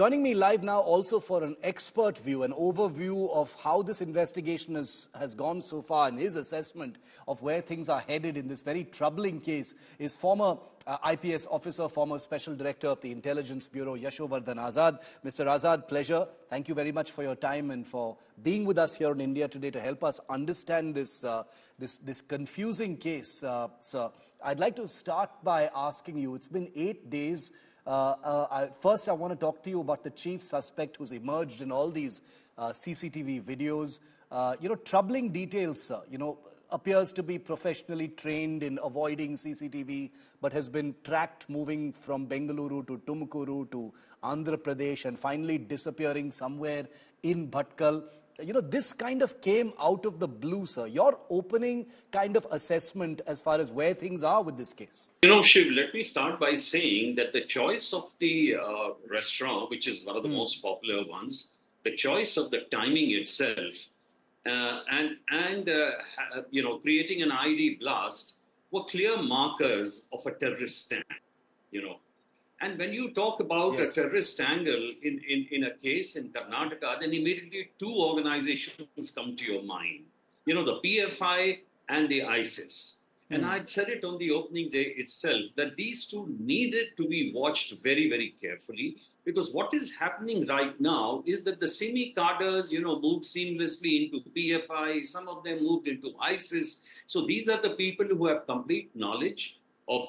Joining me live now also for an expert view, an overview of how this investigation has gone so far and his assessment of where things are headed in this very troubling case is former IPS officer, former Special Director of the Intelligence Bureau, Yashovardhan Azad. Mr. Azad, pleasure. Thank you very much for your time and for being with us here in India today to help us understand this, this confusing case. Sir, I'd like to start by asking you, it's been 8 days. First, I want to talk to you about the chief suspect who's emerged in all these CCTV videos. Troubling details, sir. Appears to be professionally trained in avoiding CCTV, but has been tracked moving from Bengaluru to Tumkuru to Andhra Pradesh and finally disappearing somewhere in Bhatkal. This kind of came out of the blue, sir. Your opening kind of assessment as far as where things are with this case. Shiv, let me start by saying that the choice of the restaurant, which is one of the most popular ones, the choice of the timing itself, creating an ID blast were clear markers of a terrorist stand, And when you talk about a terrorist angle in a case in Karnataka, then immediately two organizations come to your mind, the PFI and the ISIS. And I'd said it on the opening day itself that these two needed to be watched very, very carefully, because what is happening right now is that the Simi cadres, moved seamlessly into PFI. Some of them moved into ISIS. So these are the people who have complete knowledge of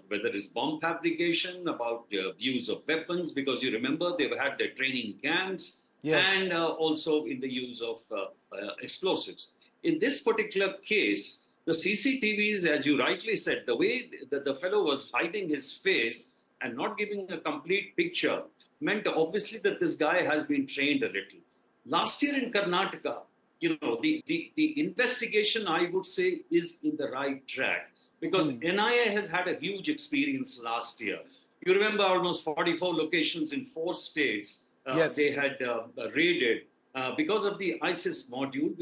whether it's bomb fabrication, about the use of weapons, because you remember they've had their training camps, and also in the use of explosives. In this particular case, the CCTVs, as you rightly said, the way that the fellow was hiding his face and not giving a complete picture meant obviously that this guy has been trained a little. Last year in Karnataka, the investigation, I would say, is in the right track, because NIA has had a huge experience last year. You remember almost 44 locations in 4 states they had raided because of the ISIS module.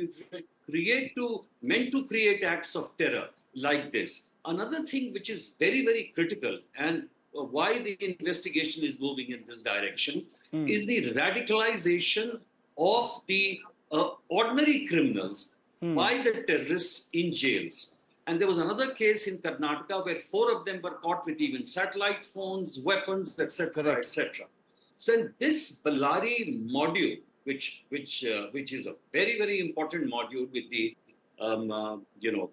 Meant to create acts of terror like this. Another thing which is very, very critical and why the investigation is moving in this direction is the radicalization of the ordinary criminals by the terrorists in jails. And there was another case in Karnataka where 4 of them were caught with even satellite phones, weapons, etc., etc. So in this Ballari module, which is a very, very important module with the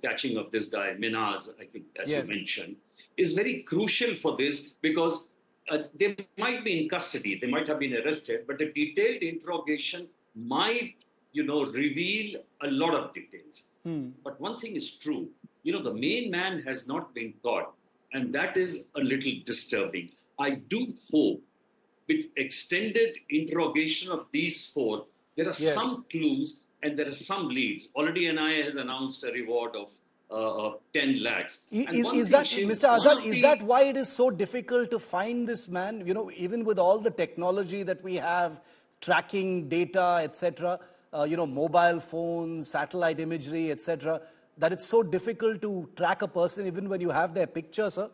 catching of this guy Minaz, I think, as you mentioned, is very crucial for this, because they might be in custody, they might have been arrested, but a detailed interrogation might, reveal a lot of details. But one thing is true, the main man has not been caught, and that is a little disturbing. I do hope with extended interrogation of these 4, there are some clues and there are some leads. Already NIA has announced a reward of 10 lakhs. Is that, Mr. Azad, is that why it is so difficult to find this man? Even with all the technology that we have, tracking data, etc., mobile phones, satellite imagery, etc., that it's so difficult to track a person even when you have their picture, sir?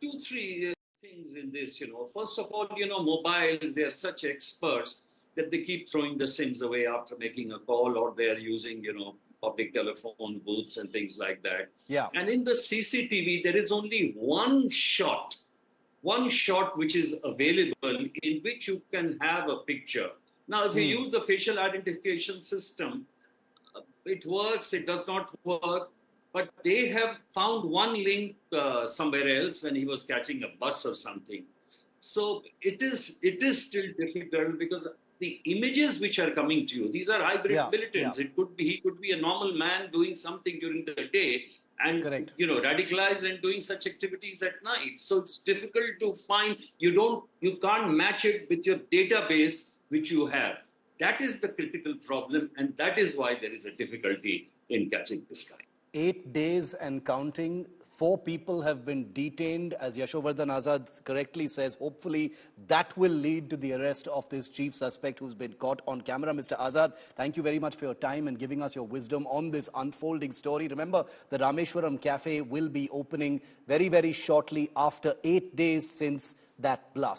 2, 3 things in this, First of all, mobiles, they are such experts that they keep throwing the SIMs away after making a call, or they are using, public telephone booths and things like that. And in the CCTV, there is only one shot which is available in which you can have a picture. Now, if you use the facial identification system, it works, it does not work. But they have found one link somewhere else when he was catching a bus or something. So it is still difficult, because the images which are coming to you, these are hybrid militants. He could be a normal man doing something during the day and radicalized and doing such activities at night. So it's difficult to find. You can't match it with your database which you have. That is the critical problem, and that is why there is a difficulty in catching this guy. 8 days and counting. 4 people have been detained, as Yashovardhan Azad correctly says. Hopefully, that will lead to the arrest of this chief suspect who's been caught on camera. Mr. Azad, thank you very much for your time and giving us your wisdom on this unfolding story. Remember, the Rameshwaram Cafe will be opening very, very shortly after 8 days since that blast.